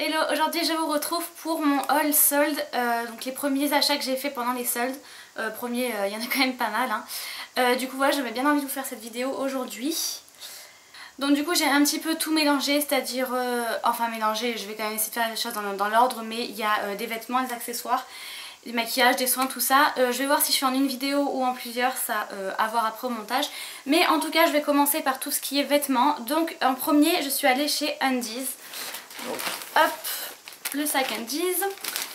Hello, aujourd'hui je vous retrouve pour mon haul solde, donc les premiers achats que j'ai fait pendant les soldes. Il y en a quand même pas mal hein. Du coup voilà, j'avais bien envie de vous faire cette vidéo aujourd'hui. Donc du coup j'ai un petit peu tout mélangé, c'est-à-dire, enfin mélangé, je vais quand même essayer de faire les choses dans l'ordre, mais il y a des vêtements, des accessoires, du maquillage, des soins, tout ça. Je vais voir si je fais en une vidéo ou en plusieurs, ça à voir après au montage. Mais en tout cas je vais commencer par tout ce qui est vêtements. Donc en premier je suis allée chez Undies. Donc hop, le sac Undies,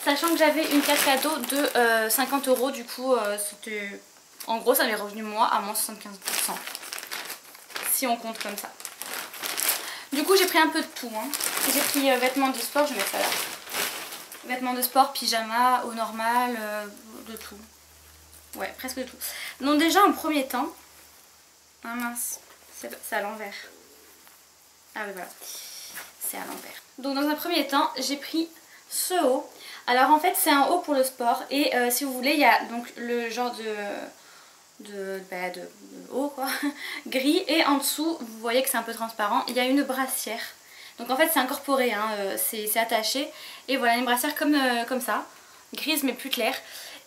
sachant que j'avais une carte cadeau de 50 €, du coup c'était, en gros ça m'est revenu moi à moins 75%, si on compte comme ça. Du coup j'ai pris un peu de tout hein. J'ai pris vêtements de sport, je vais mettre ça là, vêtements de sport, pyjama, au normal, de tout, ouais presque de tout. Donc déjà en premier temps, ah mince, c'est à l'envers, ah oui voilà, c'est à l'envers. Donc dans un premier temps j'ai pris ce haut. Alors en fait c'est un haut pour le sport et si vous voulez il y a donc le genre de haut quoi, gris, et en dessous vous voyez que c'est un peu transparent, il y a une brassière. Donc en fait c'est incorporé hein, c'est attaché, et voilà une brassière comme ça, grise mais plus claire,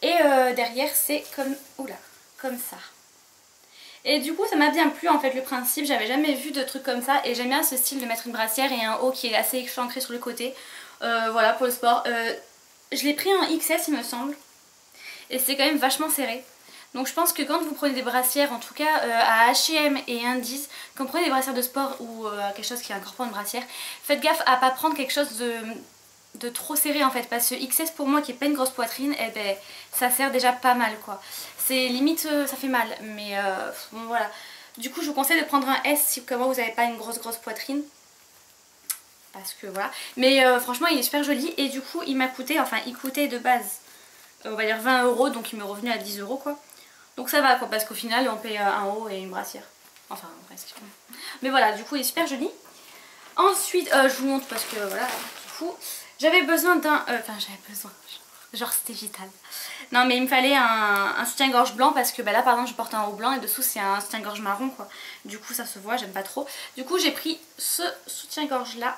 et derrière c'est comme, oula, comme ça. Et du coup ça m'a bien plu en fait le principe, j'avais jamais vu de trucs comme ça et j'aime bien ce style de mettre une brassière et un haut qui est assez échancré sur le côté. Voilà pour le sport. Je l'ai pris en XS il me semble et c'est quand même vachement serré. Donc je pense que quand vous prenez des brassières, en tout cas à H&M et Indies, quand vous prenez des brassières de sport ou quelque chose qui incorpore une brassière, faites gaffe à pas prendre quelque chose de trop serré en fait, parce que XS pour moi qui est pas une grosse poitrine, eh ben, ça sert déjà pas mal quoi. C'est limite ça fait mal, mais bon voilà. Du coup je vous conseille de prendre un S si comme moi vous n'avez pas une grosse poitrine, parce que voilà. Mais franchement il est super joli et du coup il m'a coûté, enfin il coûtait de base on va dire 20 €, donc il m'est revenu à 10 € quoi. Donc ça va quoi, parce qu'au final on paye un haut et une brassière, enfin presque. Mais voilà, du coup il est super joli. Ensuite je vous montre parce que voilà, du coup j'avais besoin d'un, genre c'était vital. Non mais il me fallait un soutien-gorge blanc parce que bah, là par exemple je porte un haut blanc et dessous c'est un soutien-gorge marron quoi. Du coup ça se voit, j'aime pas trop. Du coup j'ai pris ce soutien-gorge là.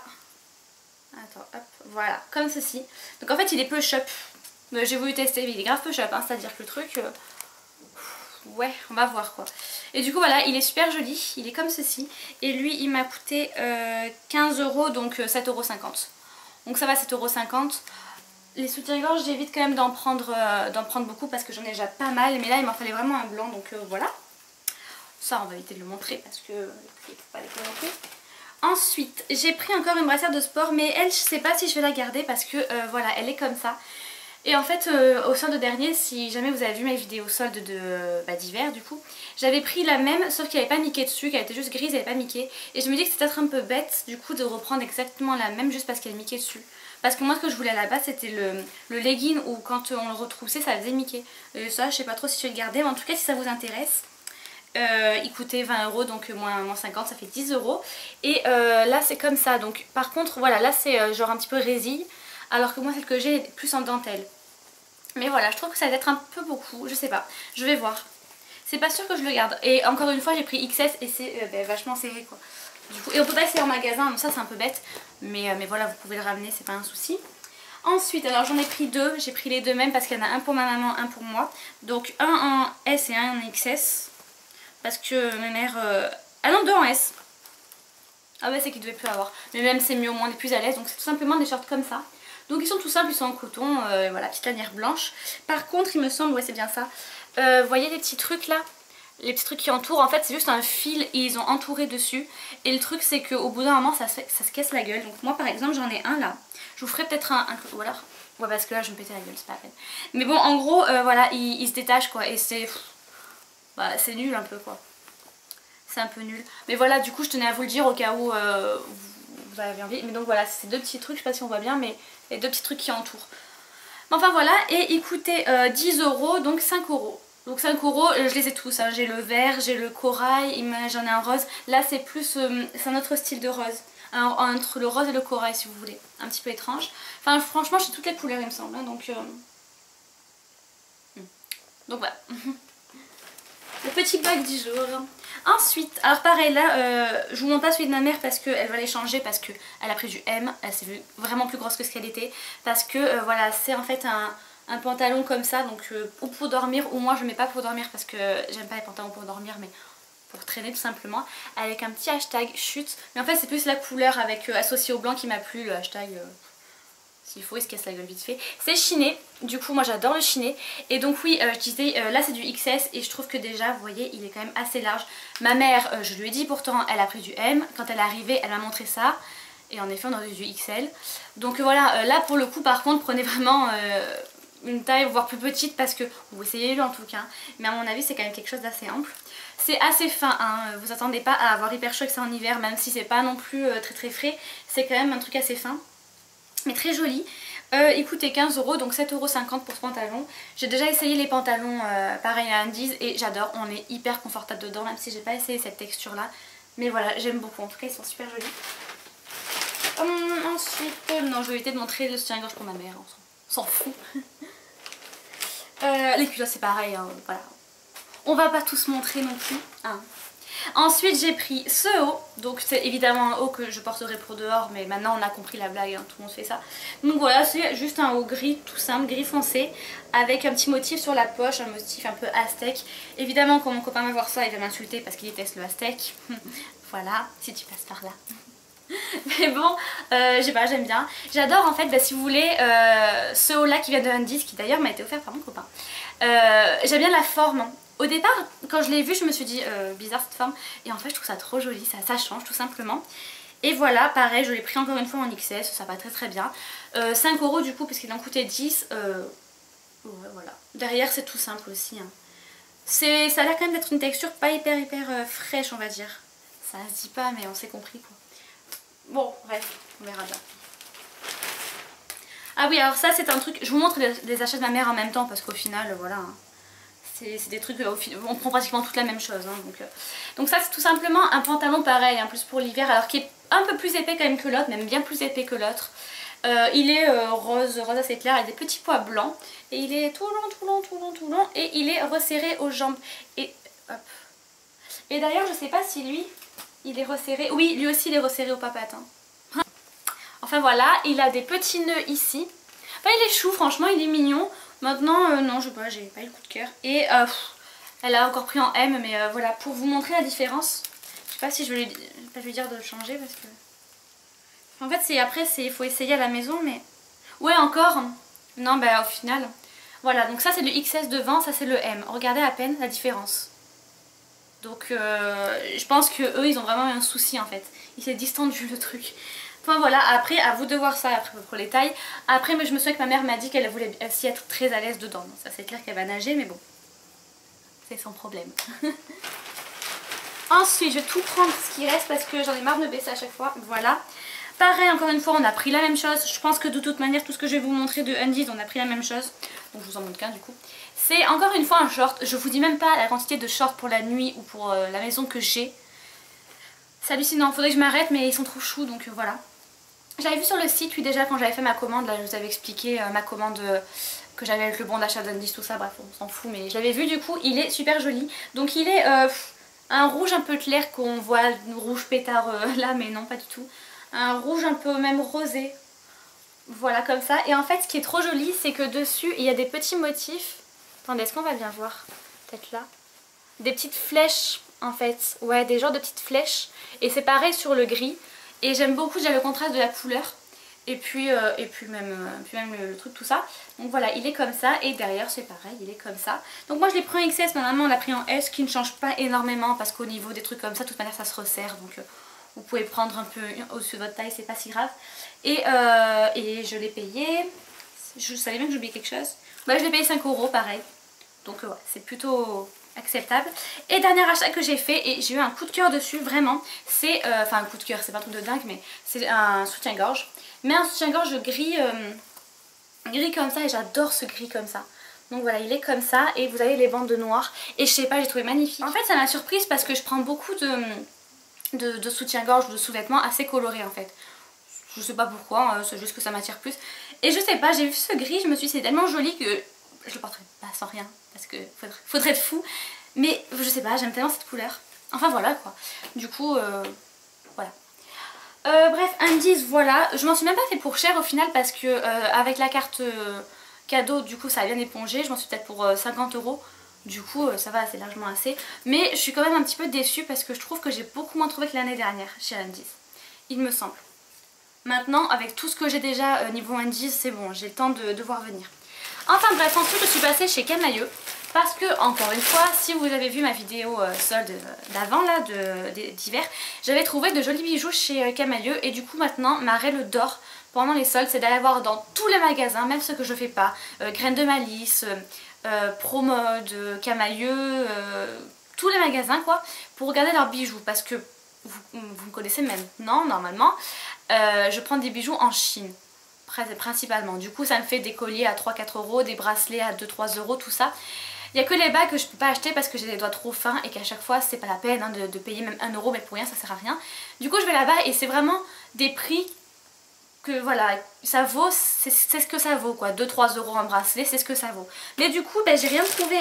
Attends, hop, voilà, comme ceci. Donc en fait il est peu shop. J'ai voulu tester, mais il est grave peu shop, hein, c'est-à-dire que le truc... ouais, on va voir quoi. Et du coup voilà, il est super joli, il est comme ceci. Et lui il m'a coûté 15 €, donc 7,50 €. Donc ça va, 7,50 €. Les soutiens-gorge j'évite quand même d'en prendre beaucoup parce que j'en ai déjà pas mal. Mais là il m'en fallait vraiment un blanc, donc voilà. Ça on va éviter de le montrer parce que il faut pas les commenter. Ensuite j'ai pris encore une brassière de sport, mais elle je sais pas si je vais la garder parce que voilà elle est comme ça. Et en fait au solde dernier, si jamais vous avez vu mes vidéos soldes d'hiver du coup, j'avais pris la même sauf qu'il n'y avait pas Mickey dessus, qu'elle était juste grise, elle n'avait pas Mickey. Et je me dis que c'est peut-être un peu bête du coup de reprendre exactement la même juste parce qu'il y a Mickey dessus. Parce que moi ce que je voulais à la base c'était le legging où quand on le retroussait ça faisait Mickey. Et ça je sais pas trop si je vais le garder, mais en tout cas si ça vous intéresse. Il coûtait 20 €, donc moins 50, ça fait 10 €. Et là c'est comme ça, donc par contre voilà, là c'est genre un petit peu résille, alors que moi celle que j'ai est plus en dentelle. Mais voilà, je trouve que ça va être un peu beaucoup, je sais pas, je vais voir. C'est pas sûr que je le garde. Et encore une fois j'ai pris XS et c'est vachement serré quoi. Du coup, et on peut pas essayer en magasin, donc ça c'est un peu bête. Mais voilà, vous pouvez le ramener, c'est pas un souci. Ensuite, alors j'en ai pris deux, j'ai pris les deux mêmes parce qu'il y en a un pour ma maman, un pour moi. Donc un en S et un en XS. Parce que ma mère... Ah non, deux en S. Ah ouais, c'est qu'il devait plus avoir. Mais même c'est mieux, au moins on est plus à l'aise. Donc c'est tout simplement des shorts comme ça. Donc ils sont tout simples, ils sont en coton, voilà, petite lanière blanche. Par contre, il me semble, ouais c'est bien ça. Vous voyez les petits trucs là? Les petits trucs qui entourent, en fait c'est juste un fil et ils ont entouré dessus. Et le truc c'est qu'au bout d'un moment ça se casse la gueule. Donc moi par exemple j'en ai un là. Je vous ferai peut-être ou alors... Ouais, parce que là je vais me péter la gueule, c'est pas la peine. Mais bon en gros voilà, il se détache quoi. Et c'est... Bah, c'est nul un peu quoi. C'est un peu nul. Mais voilà, du coup je tenais à vous le dire au cas où vous avez envie. Mais donc voilà, c'est deux petits trucs, je sais pas si on voit bien, mais les deux petits trucs qui entourent. Enfin voilà, et il coûtait 10 €, donc 5 €. Donc 5 €, je les ai tous, hein. J'ai le vert, j'ai le corail, j'en ai un rose. Là c'est plus, c'est un autre style de rose. Alors, entre le rose et le corail si vous voulez. Un petit peu étrange. Enfin franchement j'ai toutes les couleurs il me semble, hein, donc voilà. le petit bag du jour. Ensuite, alors pareil là, je vous montre pas celui de ma mère parce qu'elle va les changer parce qu'elle a pris du M. Elle s'est vue vraiment plus grosse que ce qu'elle était. Parce que voilà, c'est en fait un pantalon comme ça, donc ou pour dormir, ou moi je mets pas pour dormir parce que j'aime pas les pantalons pour dormir, mais pour traîner tout simplement, avec un petit hashtag chute. Mais en fait c'est plus la couleur avec associé au blanc qui m'a plu, le hashtag... s'il faut, il se casse la gueule vite fait. C'est chiné, du coup moi j'adore le chiné. Et donc oui, je disais, là c'est du XS et je trouve que déjà, vous voyez, il est quand même assez large. Ma mère, je lui ai dit pourtant, elle a pris du M. Quand elle est arrivée, elle m'a montré ça. Et en effet, on aurait du XL. Donc voilà, là pour le coup par contre, prenez vraiment une taille voire plus petite parce que, vous essayez-le en tout cas. Mais à mon avis, c'est quand même quelque chose d'assez ample. C'est assez fin, hein. Vous attendez pas à avoir hyper chaud que ça en hiver, même si c'est pas non plus très très frais. C'est quand même un truc assez fin. Mais très joli. Il coûtait 15 €, donc 7,50 € pour ce pantalon. J'ai déjà essayé les pantalons pareil à Undies et j'adore. On est hyper confortable dedans, même si j'ai pas essayé cette texture là. Mais voilà, j'aime beaucoup. En tout cas, ils sont super jolis. Ensuite, non, je vais éviter de montrer le soutien-gorge pour ma mère. On s'en fout. Les culottes, c'est pareil. Hein, voilà. On va pas tous montrer non plus. Hein. Ensuite j'ai pris ce haut, donc c'est évidemment un haut que je porterai pour dehors, mais maintenant on a compris la blague, hein, tout le monde fait ça. Donc voilà, c'est juste un haut gris tout simple, gris foncé, avec un petit motif sur la poche, un motif un peu aztèque. Évidemment quand mon copain va voir ça, il va m'insulter parce qu'il déteste le aztèque. Voilà, si tu passes par là. Mais bon, je sais pas, j'aime bien. J'adore en fait, bah, si vous voulez, ce haut là qui vient de Undies, qui d'ailleurs m'a été offert par mon copain. J'aime bien la forme. Au départ, quand je l'ai vu, je me suis dit bizarre cette forme. Et en fait, je trouve ça trop joli, ça change tout simplement. Et voilà, pareil, je l'ai pris encore une fois en XS, ça va très très bien. 5 € du coup, parce qu'il en coûtait 10. Ouais, voilà. Derrière, c'est tout simple aussi. Hein. Ça a l'air quand même d'être une texture pas hyper fraîche, on va dire. Ça se dit pas, mais on s'est compris quoi. Bon, bref, on verra bien. Ah oui, alors ça c'est un truc, je vous montre les achats de ma mère en même temps parce qu'au final, voilà, hein, c'est des trucs, on prend pratiquement toute la même chose. Hein, donc ça c'est tout simplement un pantalon pareil, en plus pour l'hiver, alors qui est un peu plus épais quand même que l'autre, même bien plus épais que l'autre. Il est rose assez clair avec des petits pois blancs. Et il est tout long et il est resserré aux jambes. Et hop. Et d'ailleurs je sais pas si lui, il est resserré, oui lui aussi il est resserré aux papates. Hein. Enfin voilà, il a des petits nœuds ici. Enfin, il est chou, franchement, il est mignon. Maintenant, non, je sais pas, j'ai pas eu le coup de cœur. Et elle a encore pris en M, mais voilà, pour vous montrer la différence. Je sais pas si je vais pas lui dire de le changer parce que... En fait, après, il faut essayer à la maison, mais... Ouais, encore. Non, bah au final... Voilà, donc ça c'est le XS devant, ça c'est le M. Regardez à peine la différence. Donc, je pense que eux, ils ont vraiment eu un souci en fait. Il s'est distendu le truc. Enfin voilà, après à vous de voir ça après pour les tailles. Après mais je me souviens que ma mère m'a dit qu'elle voulait aussi être très à l'aise dedans. Donc, ça c'est clair qu'elle va nager mais bon, c'est son problème. Ensuite je vais tout prendre ce qui reste parce que j'en ai marre de me baisser à chaque fois. Voilà. Pareil encore une fois on a pris la même chose. Je pense que de toute manière tout ce que je vais vous montrer de Undies on a pris la même chose. Donc je vous en montre qu'un du coup. C'est encore une fois un short. Je vous dis même pas la quantité de shorts pour la nuit ou pour la maison que j'ai. C'est hallucinant, faudrait que je m'arrête mais ils sont trop choux donc voilà. J'avais vu sur le site, oui déjà quand j'avais fait ma commande, là je vous avais expliqué ma commande que j'avais avec le bon d'achat d'Undies, tout ça, bref on s'en fout, mais je l'avais vu du coup, il est super joli. Donc il est un rouge un peu clair qu'on voit, rouge pétard là mais non pas du tout. Un rouge un peu même rosé, voilà comme ça. Et en fait ce qui est trop joli c'est que dessus il y a des petits motifs, attendez est-ce qu'on va bien voir, peut-être là, des petites flèches en fait, ouais des genres de petites flèches et c'est pareil sur le gris. Et j'aime beaucoup déjà le contraste de la couleur. Et puis même le truc tout ça. Donc voilà, il est comme ça. Et derrière c'est pareil, il est comme ça. Donc moi je l'ai pris en XS, normalement on l'a pris en S, qui ne change pas énormément. Parce qu'au niveau des trucs comme ça, de toute manière ça se resserre. Donc vous pouvez prendre un peu au-dessus de votre taille, c'est pas si grave. Et je l'ai payé. Je savais bien que j'oubliais quelque chose. Bah, je l'ai payé 5 € pareil. Donc ouais, c'est plutôt... acceptable. Et dernier achat que j'ai fait et j'ai eu un coup de cœur dessus vraiment, c'est enfin un coup de cœur, c'est pas un truc de dingue mais c'est un soutien-gorge, mais un soutien-gorge gris gris comme ça et j'adore ce gris comme ça. Donc voilà, il est comme ça et vous avez les bandes de noir et je sais pas, j'ai trouvé magnifique. En fait ça m'a surprise parce que je prends beaucoup de soutien-gorge ou de sous-vêtements assez colorés en fait. Je sais pas pourquoi, c'est juste que ça m'attire plus. Et je sais pas, j'ai vu ce gris, je me suis dit c'est tellement joli que je le porterai pas sans rien parce que faudrait être fou. Mais je sais pas, j'aime tellement cette couleur. Enfin voilà quoi. Du coup, voilà. Bref, indice, voilà. Je m'en suis même pas fait pour cher au final parce que avec la carte cadeau, du coup ça a bien épongé. Je m'en suis peut-être pour 50 €. Du coup ça va, c'est largement assez. Mais je suis quand même un petit peu déçue parce que je trouve que j'ai beaucoup moins trouvé que l'année dernière chez Indice. Il me semble. Maintenant, avec tout ce que j'ai déjà niveau Indice, c'est bon, j'ai le temps de voir venir. Enfin bref, ensuite je suis passée chez Camaïeu. Parce que, encore une fois, si vous avez vu ma vidéo solde d'avant, là, d'hiver, j'avais trouvé de jolis bijoux chez Camaïeu. Et du coup, maintenant, ma règle d'or pendant les soldes, c'est d'aller voir dans tous les magasins, même ceux que je fais pas. Graines de Malice, Promode, Camaïeu, tous les magasins, quoi, pour regarder leurs bijoux. Parce que, vous me connaissez maintenant, normalement, je prends des bijoux en Chine. Principalement. Du coup, ça me fait des colliers à 3-4 €, des bracelets à 2-3 €, tout ça. Il n'y a que les bagues que je ne peux pas acheter parce que j'ai les doigts trop fins et qu'à chaque fois c'est pas la peine hein, de payer même 1 € mais pour rien ça sert à rien. Du coup je vais là-bas et c'est vraiment des prix que voilà, ça vaut, c'est ce que ça vaut quoi, 2-3 € un bracelet c'est ce que ça vaut. Mais du coup ben, j'ai rien trouvé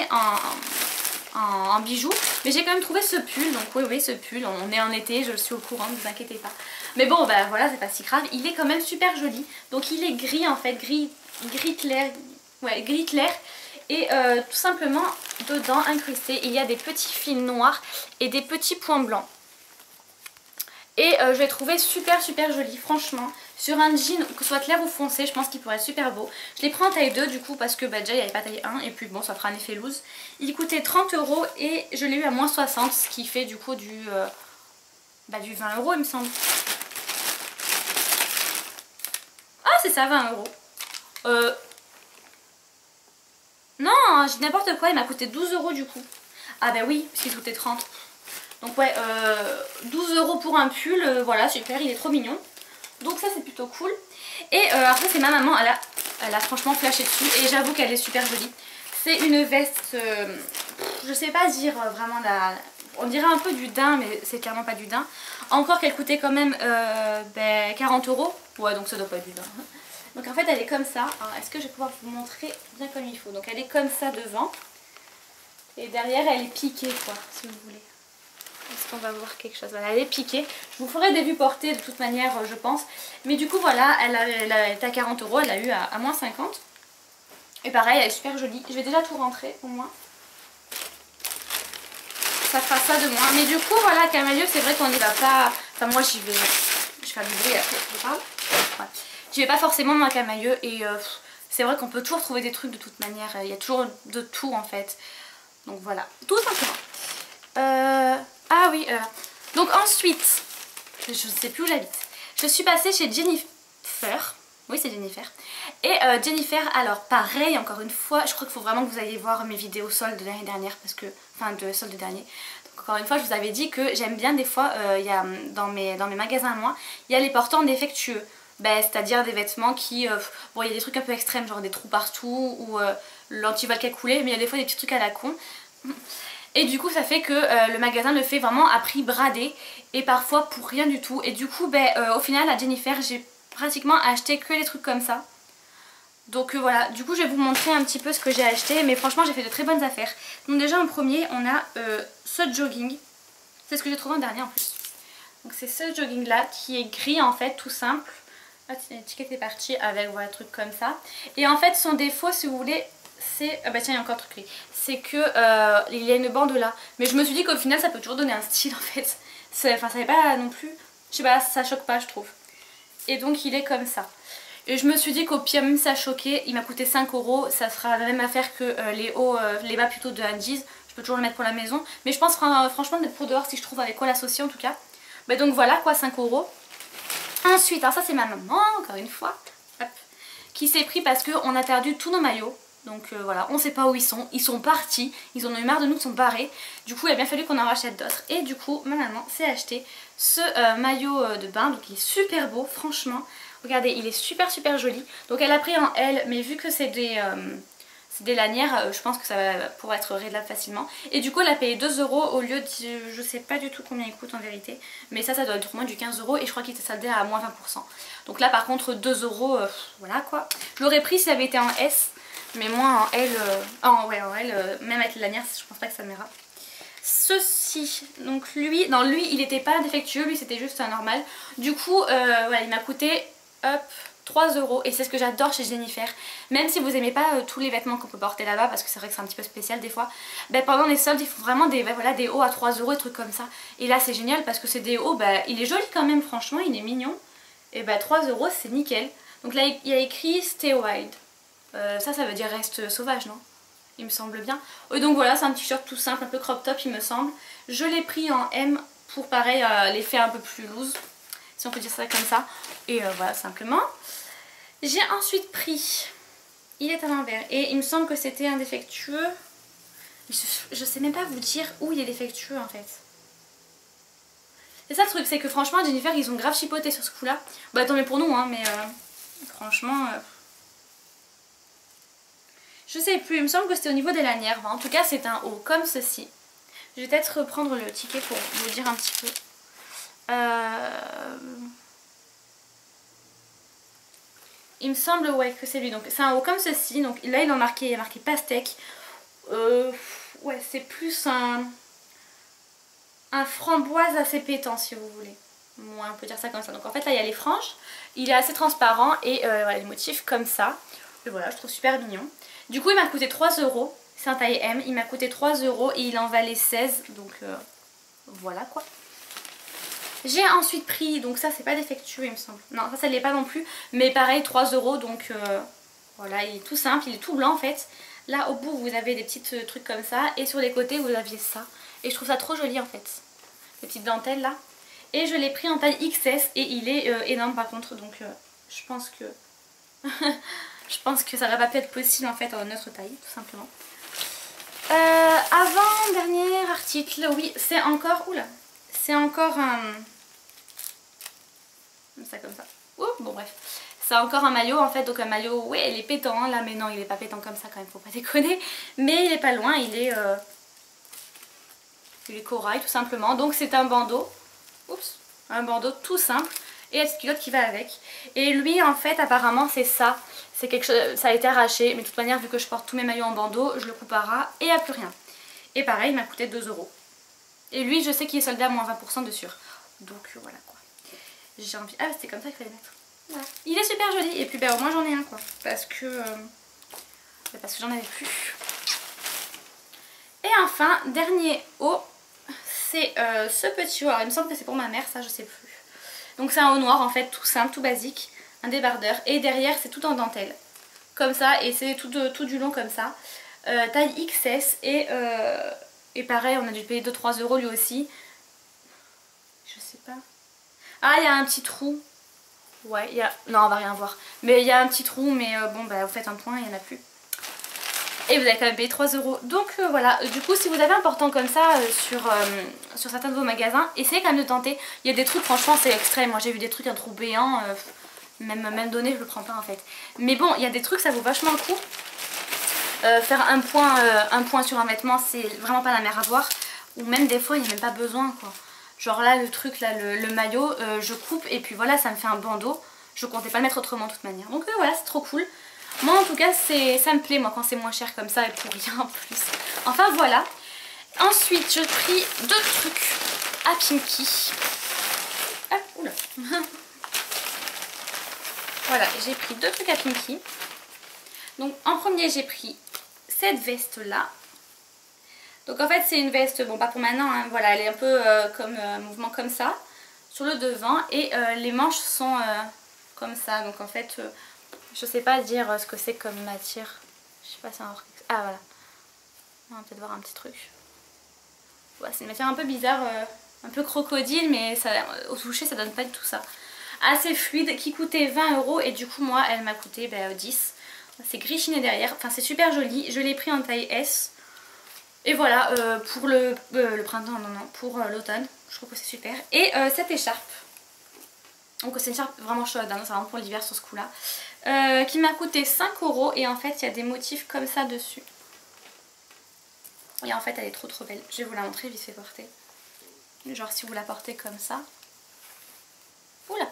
en bijoux mais j'ai quand même trouvé ce pull, donc oui ce pull, on est en été, je suis au courant, ne vous inquiétez pas. Mais bon ben voilà c'est pas si grave, il est quand même super joli, donc il est gris en fait, gris clair, ouais gris clair. Et tout simplement dedans incrusté il y a des petits fils noirs et des petits points blancs. Et je l'ai trouvé super joli franchement. Sur un jean que ce soit clair ou foncé je pense qu'il pourrait être super beau. Je l'ai pris en taille 2 du coup parce que bah, déjà il n'y avait pas taille 1 et puis bon ça fera un effet loose. Il coûtait 30 € et je l'ai eu à moins 60 ce qui fait du coup du 20 € il me semble. Ah c'est ça 20 €. Non, j'ai n'importe quoi, il m'a coûté 12 € du coup. Ah bah oui, puisqu'il coûtait 30. Donc ouais, 12 € pour un pull, voilà, super, il est trop mignon. Donc ça c'est plutôt cool. Et après c'est ma maman, elle a franchement flashé dessus et j'avoue qu'elle est super jolie. C'est une veste, je sais pas dire vraiment on dirait un peu du daim mais c'est clairement pas du daim. Encore qu'elle coûtait quand même 40 €. Ouais donc ça doit pas être du daim. Donc en fait elle est comme ça, est-ce que je vais pouvoir vous montrer bien comme il faut. Donc elle est comme ça devant et derrière elle est piquée quoi si vous voulez. Est-ce qu'on va voir quelque chose? Voilà, elle est piquée, je vous ferai des vues portées de toute manière je pense. Mais du coup voilà, elle est à 40 €, elle a eu à moins 50. Et pareil elle est super jolie, je vais déjà tout rentrer au moins. Ça fera ça de moins. Mais du coup voilà Camaïeu c'est vrai qu'on n'y va pas, enfin moi j'y vais, je fais du bruit après je parle. Ouais. J'y vais pas forcément moi à Camaïeu et c'est vrai qu'on peut toujours trouver des trucs de toute manière, il y a toujours de tout en fait. Donc voilà, tout simplement. Ah oui, donc ensuite, je sais plus où j'habite, je suis passée chez Jennifer, oui c'est Jennifer. Et Jennifer, alors pareil encore une fois, je crois qu'il faut vraiment que vous ayez voir mes vidéos soldes de l'année dernière parce que, enfin de soldes dernier. Encore une fois je vous avais dit que j'aime bien des fois, y a, dans mes magasins à moi, il y a les portants défectueux. C'est-à-dire des vêtements qui, bon il y a des trucs un peu extrêmes genre des trous partout ou l'antivol qui a coulé, mais il y a des fois des petits trucs à la con. Et du coup ça fait que le magasin le fait vraiment à prix bradé et parfois pour rien du tout. Et du coup au final à Jennifer j'ai pratiquement acheté que les trucs comme ça. Donc voilà, du coup je vais vous montrer un petit peu ce que j'ai acheté, mais franchement j'ai fait de très bonnes affaires. Donc déjà en premier on a ce jogging, c'est ce que j'ai trouvé en dernier en plus. Donc c'est ce jogging là qui est gris en fait tout simple. L'étiquette est partie avec voilà, un truc comme ça. Et en fait son défaut si vous voulez c'est, ah bah tiens il y a encore un truc gris, c'est que il y a une bande là. Mais je me suis dit qu'au final ça peut toujours donner un style en fait. Enfin ça n'est pas non plus, je sais pas, ça choque pas je trouve. Et donc il est comme ça. Et je me suis dit qu'au pire même si ça choquait, il m'a coûté 5 €, ça sera la même affaire que les hauts, les bas plutôt de Indies. Je peux toujours le mettre pour la maison. Mais je pense franchement pour dehors si je trouve avec quoi l'associer en tout cas. Bah donc voilà quoi, 5 €. Ensuite, alors ça c'est ma maman, encore une fois, hop, qui s'est pris parce qu'on a perdu tous nos maillots. Donc voilà, on sait pas où ils sont partis, ils en ont eu marre de nous, ils sont barrés. Du coup il a bien fallu qu'on en rachète d'autres. Et du coup ma maman s'est acheté ce maillot de bain, donc il est super beau franchement. Regardez, il est super joli. Donc elle a pris en L, mais vu que c'est des lanières, je pense que ça va pouvoir être réglable facilement. Et du coup elle a payé 2 € au lieu de, je sais pas du tout combien il coûte en vérité. Mais ça doit être au moins du 15 € et je crois qu'il était soldé à moins 20%. Donc là par contre 2 €, voilà quoi. Je l'aurais pris si ça avait été en S. Mais moi en L, en L, même avec les lanières, je pense pas que ça m'ira. ceci. Donc lui, non lui il était pas défectueux, lui c'était juste un normal. Du coup voilà, il m'a coûté hop 3 € et c'est ce que j'adore chez Jennifer. Même si vous aimez pas tous les vêtements qu'on peut porter là-bas, parce que c'est vrai que c'est un petit peu spécial des fois, ben, pendant les soldes ils font vraiment des, ben, voilà, des hauts à 3 € et trucs comme ça. Et là c'est génial parce que c'est des hauts, ben, il est joli quand même franchement, il est mignon. Et ben 3 € c'est nickel. Donc là il y a écrit Stay Wild. Ça veut dire reste sauvage, non? Il me semble bien. Et donc voilà, c'est un t-shirt tout simple, un peu crop top il me semble. Je l'ai pris en M pour pareil l'effet un peu plus loose, si on peut dire ça comme ça. Et voilà simplement. J'ai ensuite pris, il est à l'envers et il me semble que c'était un défectueux. Je sais même pas vous dire où il est défectueux en fait. C'est ça le truc, c'est que franchement Jennifer ils ont grave chipoté sur ce coup là. Bah tant mieux pour nous hein, mais franchement... Je sais plus, il me semble que c'était au niveau des lanières. En tout cas c'est un haut comme ceci. Je vais peut-être reprendre le ticket pour vous dire un petit peu. Il me semble ouais que c'est lui. Donc c'est un haut comme ceci. Donc là il y a marqué pastèque. Ouais c'est plus un framboise assez pétant si vous voulez. Ouais, on peut dire ça comme ça. Donc en fait là il y a les franges. Il est assez transparent et voilà, les motifs comme ça. Et voilà, je trouve super mignon. Du coup il m'a coûté 3 €. C'est un taille M. Il m'a coûté 3 € et il en valait 16. Donc voilà quoi. J'ai ensuite pris, donc ça c'est pas défectueux il me semble. Non ça l'est pas non plus. Mais pareil 3 € donc voilà il est tout simple, il est tout blanc en fait. Là au bout vous avez des petits trucs comme ça. Et sur les côtés vous aviez ça. Et je trouve ça trop joli en fait. Ces petites dentelles là. Et je l'ai pris en taille XS et il est énorme par contre. Donc je pense que... je pense que ça n'aurait pas pu être possible en fait en notre taille tout simplement. Avant-dernier article, oui c'est encore... Oula, c'est encore un... ça comme ça. Ouh, bon bref. C'est encore un maillot en fait, donc un maillot, ouais il est pétant là, mais non il est pas pétant comme ça quand même, faut pas déconner. Mais il est pas loin, il est corail tout simplement. Donc c'est un bandeau, oups, un bandeau tout simple et la petite culotte qui va avec. Et lui en fait apparemment c'est ça, c'est quelque chose, ça a été arraché, mais de toute manière vu que je porte tous mes maillots en bandeau, je le coupe à ras et il n'y a plus rien. Et pareil il m'a coûté 2 €. Et lui je sais qu'il est soldé à moins 20% de sûr. Donc voilà quoi. J'ai envie... Ah c'était comme ça qu'il fallait mettre. Voilà. Il est super joli et puis ben, au moins j'en ai un quoi. Parce que j'en avais plus. Et enfin dernier haut, c'est ce petit haut. Alors il me semble que c'est pour ma mère, ça je sais plus. Donc c'est un haut noir en fait, tout simple, tout basique. Un débardeur. Et derrière c'est tout en dentelle. Comme ça et c'est tout du long comme ça. Taille XS et pareil on a dû payer 2-3 € lui aussi. Je sais pas. Ah il y a un petit trou. Ouais il y a... Non on va rien voir. Mais il y a un petit trou mais bon bah vous faites un point il n'y en a plus. Et vous avez quand même payé 3 €. Donc voilà, du coup si vous avez un portant comme ça sur certains de vos magasins, essayez quand même de tenter. Il y a des trucs franchement c'est extrême. Moi j'ai vu des trucs un trou béant, même donné je le prends pas en fait. Mais bon il y a des trucs ça vaut vachement le coup. Faire un point sur un vêtement c'est vraiment pas la mer à boire. Ou même des fois il n'y a même pas besoin quoi. Genre là le truc là le maillot je coupe et puis voilà ça me fait un bandeau. Je comptais pas le mettre autrement de toute manière. Donc voilà c'est trop cool. Moi en tout cas ça me plaît moi quand c'est moins cher comme ça et pour rien en plus. Enfin voilà. Ensuite j'ai pris 2 trucs à Pinky. Ah oula. Voilà j'ai pris 2 trucs à Pinky. Donc en premier j'ai pris cette veste là. Donc en fait c'est une veste, bon pas pour maintenant, hein, voilà elle est un peu comme un mouvement comme ça. Sur le devant et les manches sont comme ça. Donc en fait je sais pas dire ce que c'est comme matière. Je sais pas si on va voir. Ah voilà. On va peut-être voir un petit truc. Ouais, c'est une matière un peu bizarre, un peu crocodile, mais ça, au toucher ça donne pas du tout ça. Assez fluide, qui coûtait 20 € et du coup moi elle m'a coûté 10. C'est gris chiné derrière, enfin c'est super joli. Je l'ai pris en taille S. Et voilà, pour le printemps, non, pour l'automne. Je trouve que c'est super. Et cette écharpe. Donc c'est une écharpe vraiment chaude, hein, c'est vraiment pour l'hiver sur ce coup là. Qui m'a coûté 5 € et en fait il y a des motifs comme ça dessus. Et en fait elle est trop belle. Je vais vous la montrer vite fait porter. Genre si vous la portez comme ça. Oula.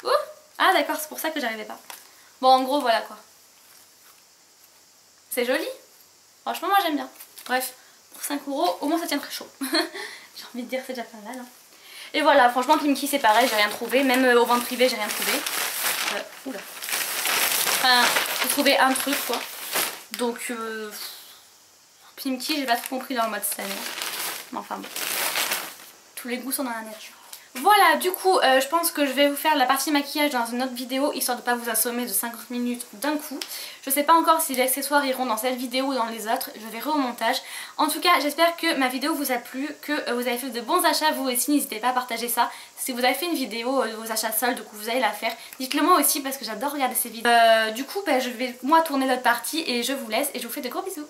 Ouh. Ah d'accord, c'est pour ça que j'arrivais pas. Bon en gros voilà quoi. C'est joli. Franchement moi j'aime bien. Bref, pour 5 €, au moins ça tient très chaud. J'ai envie de dire c'est déjà pas mal. Hein. Et voilà, franchement Pimki c'est pareil, j'ai rien trouvé. Même au vente privée j'ai rien trouvé. Oula. Enfin, j'ai trouvé un truc quoi. Donc Pimki j'ai pas trop compris dans le mode scène. Mais enfin bon. Tous les goûts sont dans la nature. Voilà, du coup, je pense que je vais vous faire la partie maquillage dans une autre vidéo, histoire de ne pas vous assommer de 50 minutes d'un coup. Je sais pas encore si les accessoires iront dans cette vidéo ou dans les autres, je verrai au montage. En tout cas, j'espère que ma vidéo vous a plu, que vous avez fait de bons achats vous aussi, n'hésitez pas à partager ça. Si vous avez fait une vidéo de vos achats soldes, que vous allez la faire, dites-le moi aussi parce que j'adore regarder ces vidéos. Du coup, je vais moi tourner l'autre partie et je vous laisse et je vous fais de gros bisous.